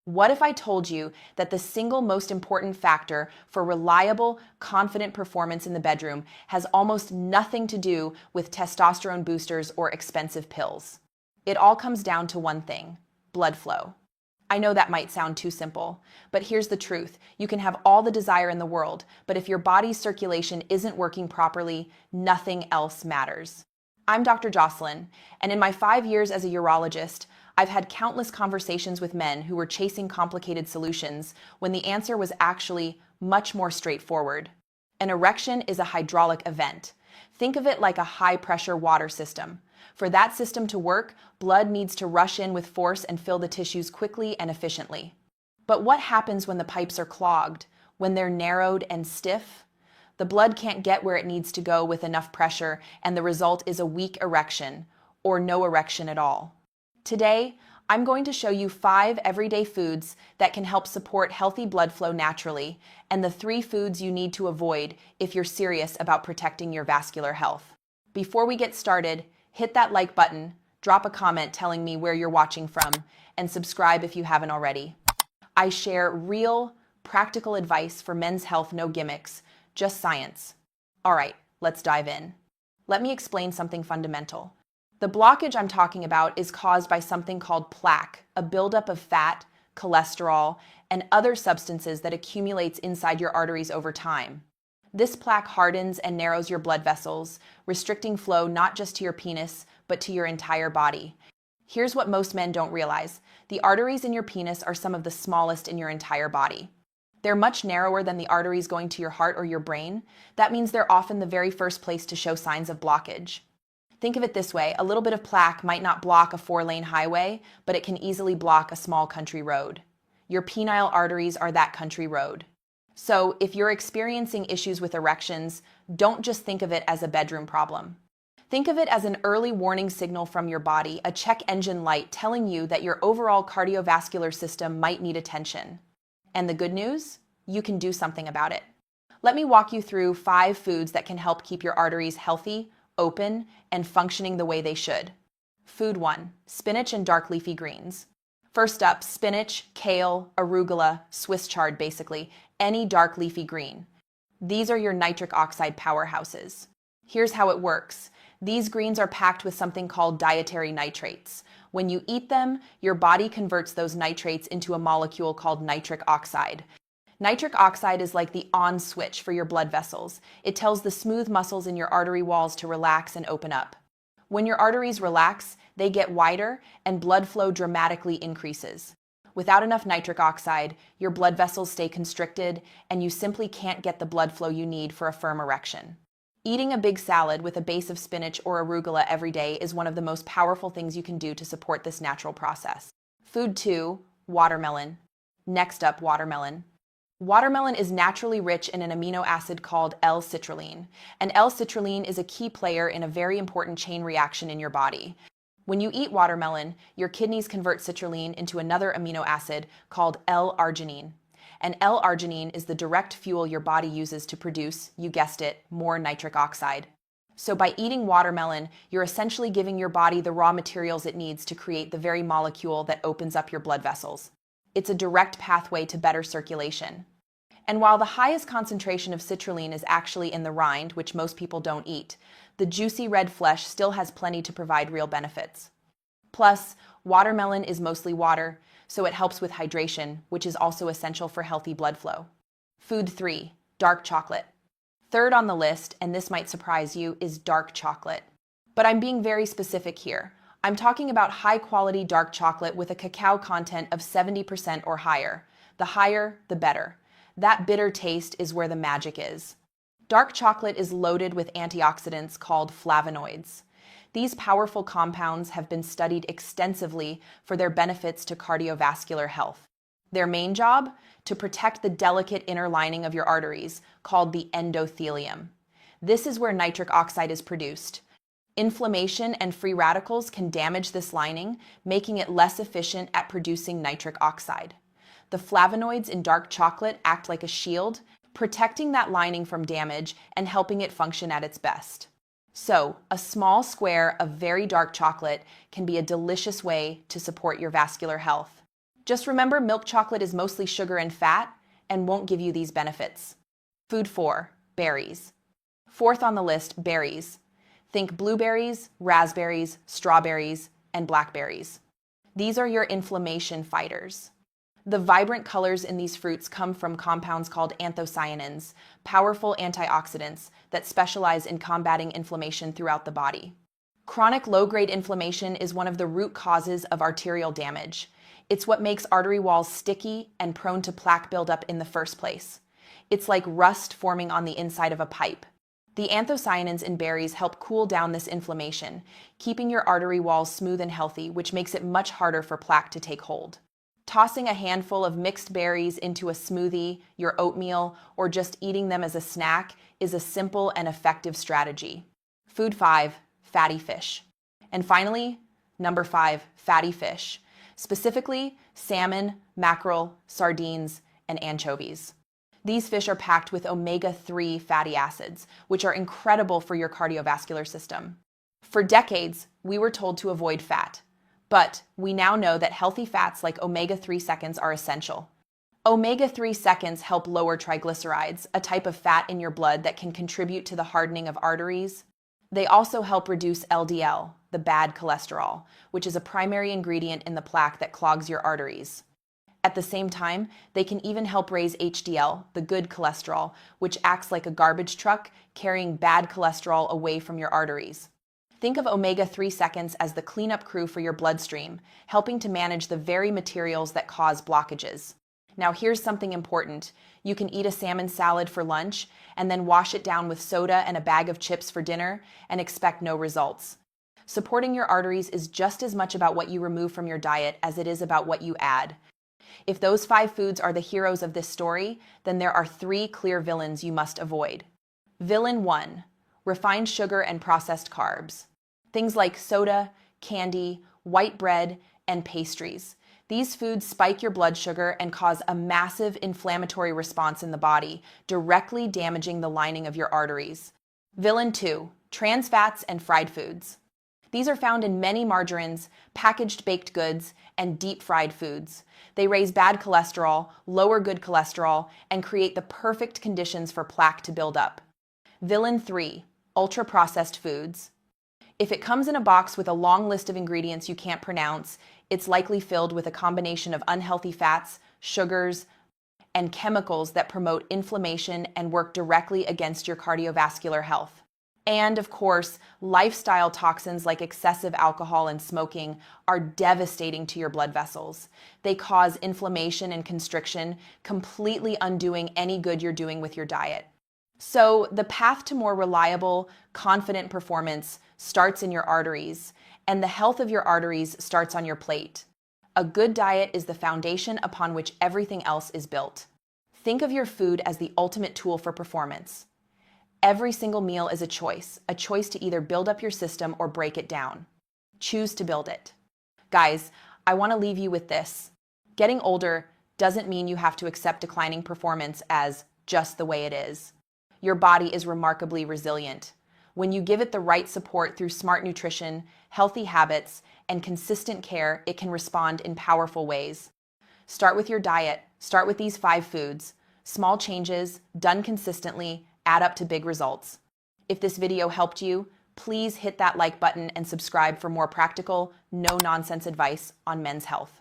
What if I told you that the single most important factor for reliable, confident performance in the bedroom has almost nothing to do with testosterone boosters or expensive pills? It all comes down to one thing: blood flow. I know that might sound too simple, but here's the truth. You can have all the desire in the world, but if your body's circulation isn't working properly, nothing else matters. I'm Dr. Jocelyn, and in my 5 years as a urologist, I've had countless conversations with men who were chasing complicated solutions when the answer was actually much more straightforward. An erection is a hydraulic event. Think of it like a high-pressure water system. For that system to work, blood needs to rush in with force and fill the tissues quickly and efficiently. But what happens when the pipes are clogged, when they're narrowed and stiff? The blood can't get where it needs to go with enough pressure, and the result is a weak erection, or no erection at all. Today, I'm going to show you 5 everyday foods that can help support healthy blood flow naturally, and the 3 foods you need to avoid if you're serious about protecting your vascular health. Before we get started, hit that like button, drop a comment telling me where you're watching from, and subscribe if you haven't already. I share real, practical advice for men's health, no gimmicks, just science. All right, let's dive in. Let me explain something fundamental. The blockage I'm talking about is caused by something called plaque, a buildup of fat, cholesterol, and other substances that accumulates inside your arteries over time. This plaque hardens and narrows your blood vessels, restricting flow not just to your penis, but to your entire body. Here's what most men don't realize. The arteries in your penis are some of the smallest in your entire body. They're much narrower than the arteries going to your heart or your brain. That means they're often the very first place to show signs of blockage. Think of it this way: a little bit of plaque might not block a 4-lane highway, but it can easily block a small country road. Your penile arteries are that country road. So if you're experiencing issues with erections, don't just think of it as a bedroom problem. Think of it as an early warning signal from your body, a check engine light telling you that your overall cardiovascular system might need attention. And the good news? You can do something about it. Let me walk you through 5 foods that can help keep your arteries healthy, open, and functioning the way they should. Food 1: spinach and dark leafy greens. First up, spinach, kale, arugula, Swiss chard basically, any dark leafy green. These are your nitric oxide powerhouses. Here's how it works. These greens are packed with something called dietary nitrates. When you eat them, your body converts those nitrates into a molecule called nitric oxide. Nitric oxide is like the on switch for your blood vessels. It tells the smooth muscles in your artery walls to relax and open up. When your arteries relax, they get wider and blood flow dramatically increases. Without enough nitric oxide, your blood vessels stay constricted and you simply can't get the blood flow you need for a firm erection. Eating a big salad with a base of spinach or arugula every day is one of the most powerful things you can do to support this natural process. Food 2: watermelon. Next up, watermelon. Watermelon is naturally rich in an amino acid called L-citrulline, and L-citrulline is a key player in a very important chain reaction in your body. When you eat watermelon, your kidneys convert citrulline into another amino acid called L-arginine. And L-arginine is the direct fuel your body uses to produce, you guessed it, more nitric oxide. So by eating watermelon, you're essentially giving your body the raw materials it needs to create the very molecule that opens up your blood vessels. It's a direct pathway to better circulation. And while the highest concentration of citrulline is actually in the rind, which most people don't eat, the juicy red flesh still has plenty to provide real benefits. Plus, watermelon is mostly water, so it helps with hydration, which is also essential for healthy blood flow. Food 3: dark chocolate. Third on the list, and this might surprise you, is dark chocolate. But I'm being very specific here. I'm talking about high-quality dark chocolate with a cacao content of 70% or higher. The higher, the better. That bitter taste is where the magic is. Dark chocolate is loaded with antioxidants called flavonoids. These powerful compounds have been studied extensively for their benefits to cardiovascular health. Their main job? To protect the delicate inner lining of your arteries, called the endothelium. This is where nitric oxide is produced. Inflammation and free radicals can damage this lining, making it less efficient at producing nitric oxide. The flavonoids in dark chocolate act like a shield, protecting that lining from damage and helping it function at its best. So, a small square of very dark chocolate can be a delicious way to support your vascular health. Just remember, milk chocolate is mostly sugar and fat and won't give you these benefits. Food 4, berries. Fourth on the list, berries. Think blueberries, raspberries, strawberries, and blackberries. These are your inflammation fighters. The vibrant colors in these fruits come from compounds called anthocyanins, powerful antioxidants that specialize in combating inflammation throughout the body. Chronic low-grade inflammation is one of the root causes of arterial damage. It's what makes artery walls sticky and prone to plaque buildup in the first place. It's like rust forming on the inside of a pipe. The anthocyanins in berries help cool down this inflammation, keeping your artery walls smooth and healthy, which makes it much harder for plaque to take hold. Tossing a handful of mixed berries into a smoothie, your oatmeal, or just eating them as a snack is a simple and effective strategy. Food 5, fatty fish. And finally, number 5, fatty fish. Specifically, salmon, mackerel, sardines, and anchovies. These fish are packed with omega-3 fatty acids, which are incredible for your cardiovascular system. For decades, we were told to avoid fat, but we now know that healthy fats like omega-3 seconds are essential. Omega-3 seconds help lower triglycerides, a type of fat in your blood that can contribute to the hardening of arteries. They also help reduce LDL, the bad cholesterol, which is a primary ingredient in the plaque that clogs your arteries. At the same time, they can even help raise HDL, the good cholesterol, which acts like a garbage truck, carrying bad cholesterol away from your arteries. Think of omega-3 seconds as the cleanup crew for your bloodstream, helping to manage the very materials that cause blockages. Now here's something important. You can eat a salmon salad for lunch and then wash it down with soda and a bag of chips for dinner and expect no results. Supporting your arteries is just as much about what you remove from your diet as it is about what you add. If those 5 foods are the heroes of this story, then there are 3 clear villains you must avoid. Villain 1, refined sugar and processed carbs. Things like soda, candy, white bread, and pastries. These foods spike your blood sugar and cause a massive inflammatory response in the body, directly damaging the lining of your arteries. Villain 2, trans fats and fried foods. These are found in many margarines, packaged baked goods, and deep-fried foods. They raise bad cholesterol, lower good cholesterol, and create the perfect conditions for plaque to build up. Villain 3, ultra-processed foods. If it comes in a box with a long list of ingredients you can't pronounce, it's likely filled with a combination of unhealthy fats, sugars, and chemicals that promote inflammation and work directly against your cardiovascular health. And of course, lifestyle toxins like excessive alcohol and smoking are devastating to your blood vessels. They cause inflammation and constriction, completely undoing any good you're doing with your diet. So the path to more reliable, confident performance starts in your arteries, and the health of your arteries starts on your plate. A good diet is the foundation upon which everything else is built. Think of your food as the ultimate tool for performance. Every single meal is a choice to either build up your system or break it down. Choose to build it. Guys, I want to leave you with this. Getting older doesn't mean you have to accept declining performance as just the way it is. Your body is remarkably resilient. When you give it the right support through smart nutrition, healthy habits, and consistent care, it can respond in powerful ways. Start with your diet. Start with these 5 foods. Small changes, done consistently, add up to big results. If this video helped you, please hit that like button and subscribe for more practical, no-nonsense advice on men's health.